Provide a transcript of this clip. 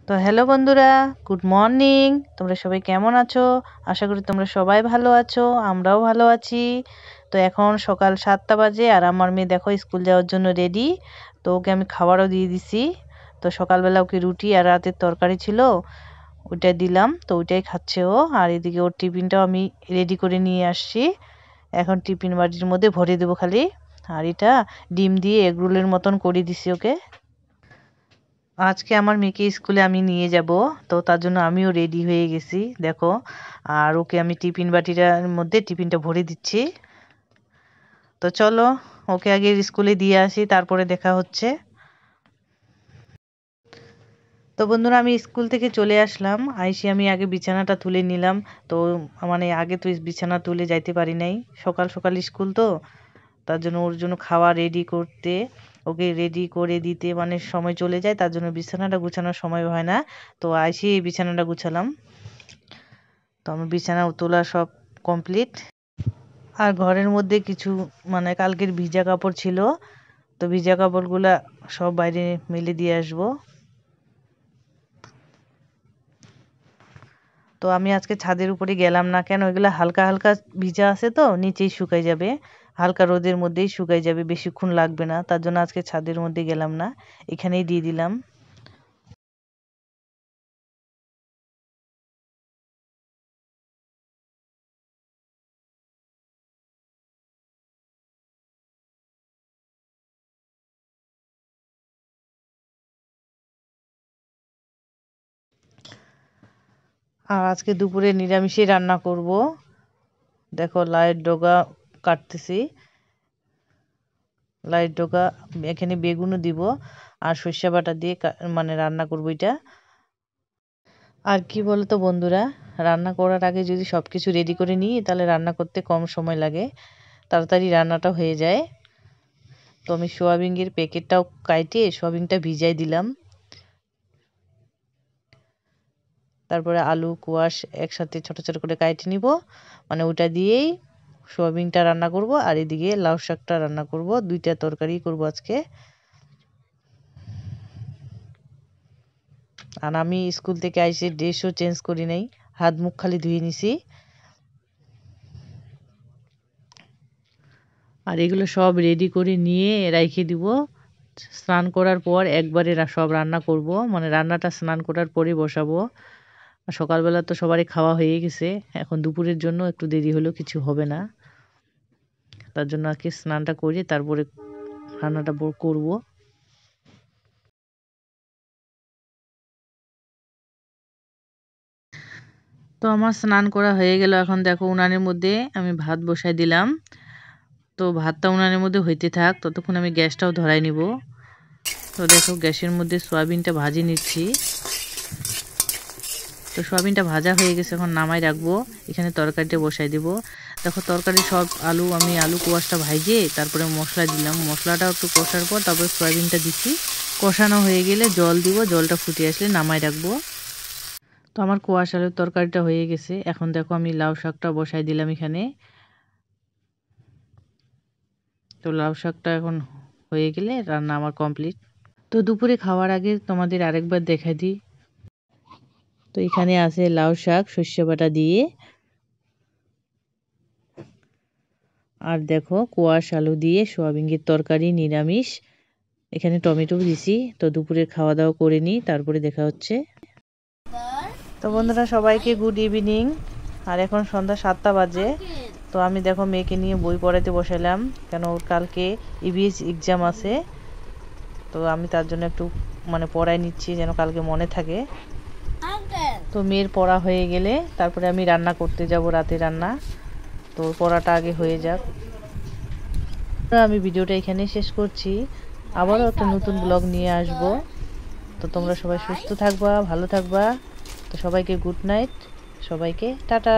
তো হ্যালো বন্ধুরা, good morning. তোমরা সবাই কেমন আছো? আশা করি তোমরা সবাই ভালো আছো, আমরাও ভালো আছি। তো এখন সকাল 7টা বাজে আর আমার মেয়ে দেখো স্কুল যাওয়ার জন্য রেডি। তো ওকে আমি খাবারও দিয়ে দিছি। তো সকালবেলা ওকে রুটি আর রাতের তরকারি ছিল, ওইটা দিলাম, তো ওইটাই খাচ্ছে ও। আর এদিকে ওর টিফিনটাও আমি রেডি করে নিয়ে আসছি। এখন টিফিন বাটির মধ্যে ভরে দেবো খালি। আর এটা ডিম দিয়ে এগরোলের মতন করে দিছি ওকে। আজকে আমার মেয়েকে স্কুলে আমি নিয়ে যাব, তো তার জন্য আমিও রেডি হয়ে গেছি দেখো। আর ওকে আমি টিফিন বাটিটার মধ্যে টিফিনটা ভরে দিচ্ছি। তো চলো ওকে আগে স্কুলে দিয়ে আসি, তারপরে দেখা হচ্ছে। তো বন্ধুরা, আমি স্কুল থেকে চলে আসলাম, আইসি আমি আগে বিছানাটা তুলে নিলাম। তো মানে আগে তো বিছানা তুলে যাইতে পারি নাই, সকাল সকাল স্কুল তো, তার জন্য ওর জন্য খাওয়া রেডি করতে, ওকে রেডি করে দিতে মানে সময় চলে যায়, তার জন্য বিছানাটা গুছানোর সময় হয় না। তো আইসি এই বিছানাটা গুছালাম। তো আমার বিছানা তোলা সব কমপ্লিট। আর ঘরের মধ্যে কিছু মানে কালকের ভিজা কাপড় ছিল, তো ভিজা কাপড়গুলা সব বাইরে মেলে দিয়ে আসবো। তো আমি আজকে ছাদের উপরে গেলাম না, কেন এগুলো হালকা হালকা ভিজা আছে তো নিচেই শুকাই যাবে, হালকা রোদের মধ্যেই শুকাই যাবে, বেশিক্ষণ লাগবে না, তার জন্য আজকে ছাদের মধ্যে গেলাম না, এখানেই দিয়ে দিলাম। আর আজকে দুপুরে নিরামিষই রান্না করব। দেখো লাইয়ের ডগা কাটতেছি, লাইয়ের ডগা এখানে বেগুনও দিব আর সর্ষে বাটা দিয়ে মানে রান্না করব এটা। আর কি বলতো বন্ধুরা, রান্না করার আগে যদি সব কিছু রেডি করে নিই তাহলে রান্না করতে কম সময় লাগে, তাড়াতাড়ি রান্নাটা হয়ে যায়। তো আমি সোয়াবিনের প্যাকেটটাও কাটে সোয়াবিনটা ভিজাই দিলাম। তারপরে আলু কোয়াশ একসাথে ছোট ছোট করে কাটে নিব, মানে ওটা দিয়েই সোয়াবিনটা রান্না করব। আর এদিকে লাউ শাকটা রান্না করব, দুইটা তরকারি করব আজকে। আর আমি স্কুল থেকে আইসে ড্রেসও চেঞ্জ করি নাই, হাত মুখ খালি ধুয়ে নিছি। আর এগুলো সব রেডি করে নিয়ে রেখে দিব। স্নান করার পর একবারে সব রান্না করব, মানে রান্নাটা স্নান করার পরে বসাবো। আর সকালবেলা তো সবারই খাওয়া হয়ে গেছে, এখন দুপুরের জন্য একটু দেরি হলেও কিছু হবে না, তার জন্য আগে স্নানটা করে তারপরে রান্নাটা করব। তো আমার স্নান করা হয়ে গেল, এখন দেখো উনানের মধ্যে আমি ভাত বসাই দিলাম। তো ভাতটা উনানের মধ্যে হইতে থাক, ততক্ষণ আমি গ্যাসটাও ধরাই নিব। তো দেখো গ্যাসের মধ্যে সয়াবিনটা ভাজি নিচ্ছি। তো সয়াবিনটা ভাজা হয়ে গেছে, এখন নামাই রাখবো, এখানে তরকারিটা বসাই দিব। দেখো তরকারি সব আমি আলু কোয়াশটা ভাজিয়ে তারপরে মশলা দিলাম, মশলাটাও একটু কষার পর তারপরে সয়াবিনটা দিচ্ছি। কষানো হয়ে গেলে জল দিব, জলটা ফুটে আসলে নামাই রাখবো। তো আমার কোয়াশ আলুর তরকারিটা হয়ে গেছে, এখন দেখো আমি লাউ শাকটা বসাই দিলাম এখানে। তো লাউ শাকটা এখন হয়ে গেলে রান্না আমার কমপ্লিট। তো দুপুরে খাওয়ার আগে তোমাদের আরেকবার দেখাই দিই। তো এখানে আছে লাউ শাক সর্ষে বাটা দিয়ে, আর দেখো কোয়াশ আলু দিয়ে সোয়াবিনের তরকারি নিরামিষ, এখানে টমেটো দিছি। তো দুপুরের খাওয়া দাওয়া করে নিই, তারপরে দেখা হচ্ছে। তো বন্ধুরা সবাইকে গুড ইভিনিং। আর এখন সন্ধ্যা 7টা বাজে। তো আমি দেখো মেয়েকে নিয়ে বই পড়াতে বসালাম, কেন ওর কালকে ইবিএস এক্সাম আছে। তো আমি তার জন্য একটু মানে পড়াই নিচ্ছি যেন কালকে মনে থাকে। তো মেয়ের পড়া হয়ে গেলে তারপরে আমি রান্না করতে যাব, রাতে রান্না। তো পড়াটা আগে হয়ে যাক। আমি ভিডিওটা এখানে শেষ করছি, আবারও একটা নতুন ব্লগ নিয়ে আসব। তো তোমরা সবাই সুস্থ থাকবা, ভালো থাকবা। তো সবাইকে গুড নাইট, সবাইকে টাটা।